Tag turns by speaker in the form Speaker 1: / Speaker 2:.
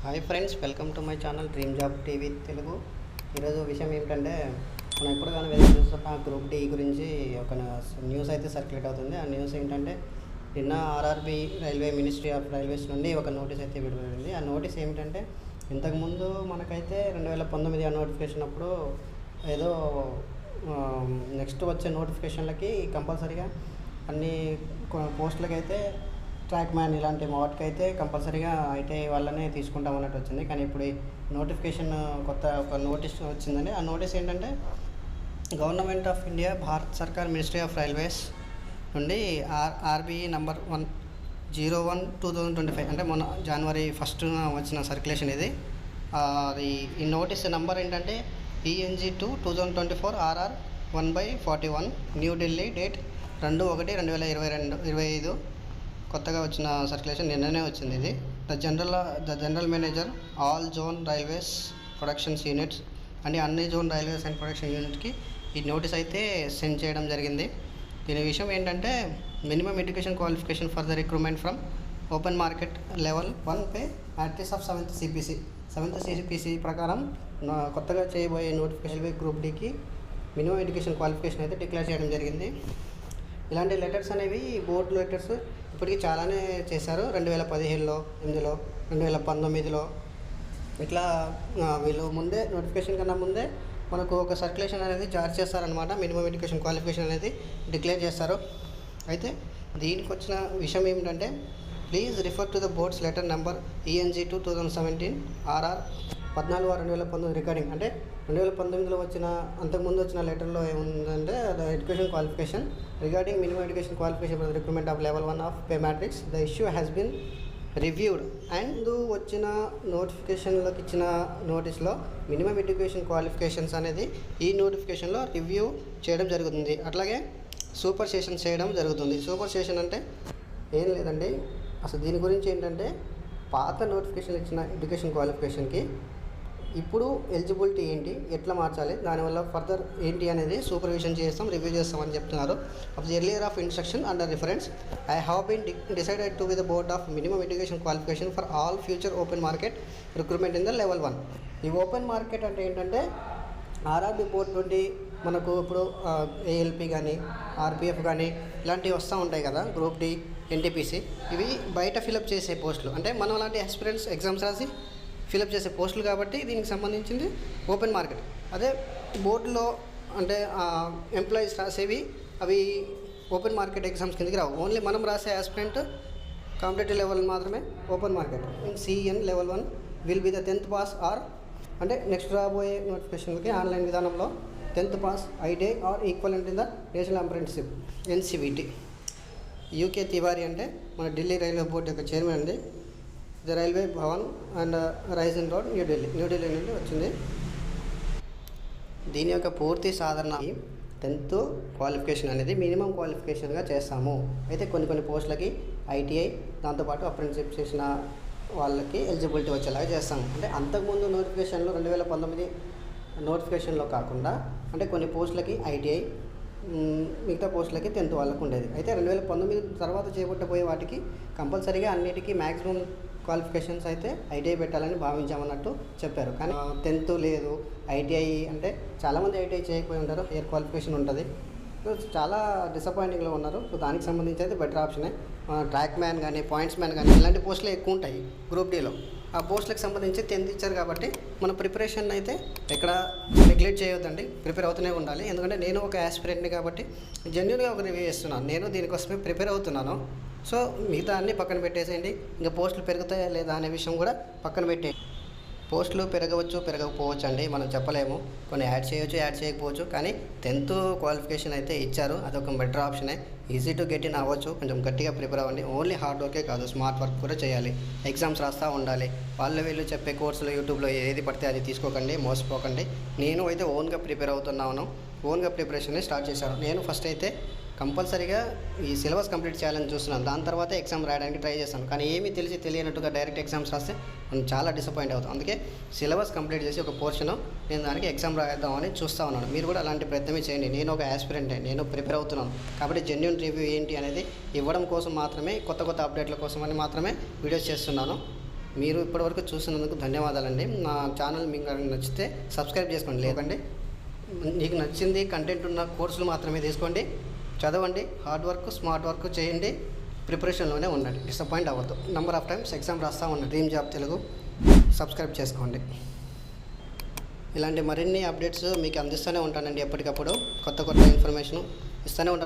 Speaker 1: Hi friends, welcome to my channel dream job TV Telugu. ఈరోజు విషయం ఏమిటంటే, మనం ఎప్పుడు కానీ వెళ్ళి చూస్తున్న గ్రూప్ డి గురించి ఒక న్యూస్ అయితే సర్క్యులేట్ అవుతుంది. ఆ న్యూస్ ఏంటంటే, నిన్న RRB railway ministry of railways నుండి ఒక నోటీస్ అయితే విడుదలైంది. ఆ నోటీస్ ఏమిటంటే, ఇంతకుముందు మనకైతే 2019 ఆ నోటిఫికేషన్ అప్పుడు ఏదో నెక్స్ట్ వచ్చే నోటిఫికేషన్లకి కంపల్సరీగా అన్ని పోస్టులకైతే ట్రాక్ మ్యాన్ ఇలాంటి వాటికైతే కంపల్సరీగా ఐటీఐ వాళ్ళనే తీసుకుంటాం అన్నట్టు వచ్చింది. కానీ ఇప్పుడు ఈ నోటిఫికేషన్ కొత్త ఒక నోటీస్ వచ్చిందండి. ఆ నోటీస్ ఏంటంటే, గవర్నమెంట్ ఆఫ్ ఇండియా భారత్ సర్కార్ మినిస్ట్రీ ఆఫ్ రైల్వేస్ నుండి ఆర్బిఈ నంబర్ 101/2025 అంటే మొన్న January 1st వచ్చిన సర్క్యులేషన్ ఇది. ఈ నోటీస్ నెంబర్ ఏంటంటే ENG-2/2024 RR 1/41 న్యూఢిల్లీ, డేట్ 2/1/2025. కొత్తగా వచ్చిన సర్క్యులేషన్ నిన్ననే వచ్చింది ఇది. The general manager all zone railways productions units అంటే అన్ని జోన్ రైల్వేస్ అండ్ ప్రొడక్షన్ యూనిట్కి ఈ నోటీస్ అయితే సెండ్ చేయడం జరిగింది. దీని విషయం ఏంటంటే, minimum education qualification for the recruitment from open market level 1 pay యాక్టిస్ ఆఫ్ 7th CPC ప్రకారం కొత్తగా చేయబోయే నోటిఫికేషన్ గ్రూప్ డికి మినిమం ఎడ్యుకేషన్ క్వాలిఫికేషన్ అయితే డిక్లేర్ చేయడం జరిగింది. ఇలాంటి లెటర్స్ అనేవి బోర్డు లెటర్స్ ఇప్పటికీ చాలానే చేశారు. 2017లో, 8లో, 2019లో ఇట్లా వీళ్ళు ముందే నోటిఫికేషన్ కన్నా ముందే మనకు ఒక సర్క్యులేషన్ అనేది జారీ చేస్తారనమాట. మినిమం ఎడ్యుకేషన్ క్వాలిఫికేషన్ అనేది డిక్లేర్ చేస్తారు. అయితే దీనికి వచ్చిన విషయం ఏమిటంటే, please refer to the boards letter number ENG-2/2017 RR 14/2019 recording అంటే 2019లో వచ్చిన అంతకుముందు వచ్చిన లెటర్లో ఏముందంటే, the education qualification regarding minimum education qualification for the recruitment of level 1 of pay matrix the issue has been reviewed. And వచ్చిన నోటిఫికేషన్లోకి ఇచ్చిన నోటీస్లో మినిమం ఎడ్యుకేషన్ క్వాలిఫికేషన్స్ అనేది ఈ నోటిఫికేషన్లో రివ్యూ చేయడం జరుగుతుంది. అట్లాగే సూపర్ సెషన్ చేయడం జరుగుతుంది. సూపర్ సెషన్ అంటే ఏం లేదండి, అసలు దీని గురించి ఏంటంటే, పాత నోటిఫికేషన్ ఇచ్చిన ఎడ్యుకేషన్ క్వాలిఫికేషన్కి ఇప్పుడు ఎలిజిబిలిటీ ఏంటి, ఎట్లా మార్చాలి, దానివల్ల ఫర్దర్ ఏంటి అనేది సూపర్విజన్ చేస్తాం, రివ్యూ చేస్తామని చెప్తున్నారు. Of the earlier of instruction under reference I have been decided to be the board of minimum education qualification for all future open market recruitment in the level 1. ఈ open market అంటే ఏంటంటే, RRB board నుండి మనకు ఇప్పుడు ALP కానీ RPF కానీ ఇలాంటివి వస్తూ ఉంటాయి కదా, గ్రూప్ డి, ఎన్టీపీసీ, ఇవి బయట ఫిలప్ చేసే పోస్టులు అంటే మనం అలాంటి ఆస్పిరెంట్స్ ఎగ్జామ్స్ రాసి ఫిలప్ చేసే పోస్టులు కాబట్టి దీనికి సంబంధించింది ఓపెన్ మార్కెట్. అదే బోర్డులో అంటే ఎంప్లాయీస్ రాసేవి అవి ఓపెన్ మార్కెట్ ఎగ్జామ్స్ కిందకి రావు. ఓన్లీ మనం రాసే ఆస్పిరెంట్ కాంపిటేటివ్ లెవెల్ మాత్రమే open market. In CN level 1 will be the 10th pass or అంటే నెక్స్ట్ రాబోయే నోటిఫికేషన్కి ఆన్లైన్ విధానంలో 10th pass ITI are equivalent in the national apprenticeship NCVT. UK Tiwari అంటే మన ఢిల్లీ రైల్వే బోర్డు యొక్క చైర్మన్ అండి. The railway Bhavan and raisin road, New Delhi నుండి వచ్చింది. దీని యొక్క పూర్తి సాధారణ 10th క్వాలిఫికేషన్ అనేది మినిమం క్వాలిఫికేషన్గా చేస్తాము. అయితే కొన్ని పోస్టులకి ఐటీఐ దాంతోపాటు అప్రెంటిస్షిప్ చేసిన వాళ్ళకి ఎలిజిబిలిటీ వచ్చేలాగా చేస్తాము. అంటే అంతకుముందు నోటిఫికేషన్లో 2019 నోటిఫికేషన్లో కాకుండా అంటే కొన్ని పోస్టులకి ఐటీఐ, మిగతా పోస్టులకి 10th వాళ్ళకు ఉండేది. అయితే 2019 తర్వాత చేపట్టబోయే వాటికి కంపల్సరీగా అన్నిటికీ మ్యాక్సిమం క్వాలిఫికేషన్స్ అయితే ఐటీఐ పెట్టాలని భావించామన్నట్టు చెప్పారు. కానీ 10th లేదు, ఐటీఐ అంటే చాలామంది ఐటీఐ చేయకపోయి ఉంటారు, ఎయిర్ క్వాలిఫికేషన్ ఉంటుంది. సో చాలా డిసప్పాయింటింగ్లో ఉన్నారు. సో దానికి సంబంధించి అయితే బెటర్ ఆప్షనే. ట్రాక్ మ్యాన్ కానీ పాయింట్స్ మ్యాన్ కానీ ఇలాంటి పోస్టులు ఎక్కువ ఉంటాయి గ్రూప్ డిలో. ఆ పోస్టులకు సంబంధించి 10th ఇచ్చారు కాబట్టి మన ప్రిపరేషన్ అయితే ఎక్కడ నెగ్లెక్ట్ చేయొద్దండి, ప్రిపేర్ అవుతూనే ఉండాలి. ఎందుకంటే నేను ఒక ఆస్పిరెంట్ని కాబట్టి జెన్యున్గా ఒక రివ్యూ చేస్తున్నాను, నేను దీనికోసమే ప్రిపేర్ అవుతున్నాను. సో మిగతా అన్నీ పక్కన పెట్టేసేయండి. ఇంకా పోస్టులు పెరుగుతాయా లేదా అనే విషయం కూడా పక్కన పెట్టేయండి. పోస్టులు పెరగవచ్చు, పెరగకపోవచ్చు అండి, మనం చెప్పలేము. కొన్ని యాడ్ చేయవచ్చు, యాడ్ చేయకపోవచ్చు. కానీ 10th క్వాలిఫికేషన్ అయితే ఇచ్చారు, అదొక బెటర్ ఆప్షనే. ఈజీ టు గెట్ ఇన్ అవ్వచ్చు. కొంచెం గట్టిగా ప్రిపేర్ అవ్వండి. ఓన్లీ హార్డ్ వర్కే కాదు, స్మార్ట్ వర్క్ కూడా చేయాలి. ఎగ్జామ్స్ రాస్తూ ఉండాలి. వీళ్ళు చెప్పే కోర్సులు యూట్యూబ్లో ఏది పడితే అది తీసుకోకండి, మోసపోకండి. నేను అయితే ఓన్గా ప్రిపేర్ అవుతున్నాను. ఓన్గా ప్రిపరేషన్ స్టార్ట్ చేశాను. నేను ఫస్ట్ అయితే కంపల్సరీగా ఈ సిలబస్ కంప్లీట్ చేయాలని చూస్తున్నాను. దాని తర్వాత ఎగ్జామ్ రాయడానికి ట్రై చేస్తాను. కానీ ఏమీ తెలియనట్టుగా డైరెక్ట్ ఎగ్జామ్స్ రాస్తే మనం చాలా డిసప్పాయింట్ అవుతాం. అందుకే సిలబస్ కంప్లీట్ చేసి ఒక పోర్షన్ నేను దానికి ఎగ్జామ్ రాద్దామని చూస్తూ ఉన్నాను. మీరు కూడా అలాంటి ప్రయత్నమే చేయండి. నేను ఒక ఆస్పిరెంటే, నేను ప్రిపేర్ అవుతున్నాను కాబట్టి జెన్యూన్ రివ్యూ ఏంటి అనేది ఇవ్వడం కోసం మాత్రమే, కొత్త అప్డేట్ల కోసం అని మాత్రమే వీడియోస్ చేస్తున్నాను. మీరు ఇప్పటివరకు చూసినందుకు ధన్యవాదాలండి. నా ఛానల్ మీకు నచ్చితే సబ్స్క్రైబ్ చేసుకోండి. లేదండి మీకు నచ్చింది కంటెంట్ ఉన్న కోర్సులు మాత్రమే తీసుకోండి, చదవండి, హార్డ్ వర్క్ స్మార్ట్ వర్క్ చేయండి, ప్రిపరేషన్లోనే ఉండండి, డిసప్పాయింట్ అవ్వద్దు. నెంబర్ ఆఫ్ టైమ్స్ ఎగ్జామ్ రాస్తూ ఉండండి. డ్రీమ్ జాబ్ తెలుగు సబ్స్క్రైబ్ చేసుకోండి. ఇలాంటి మరిన్ని అప్డేట్స్ మీకు అందిస్తూనే ఉంటానండి. ఎప్పటికప్పుడు కొత్త ఇన్ఫర్మేషన్ ఇస్తూనే ఉంటాను.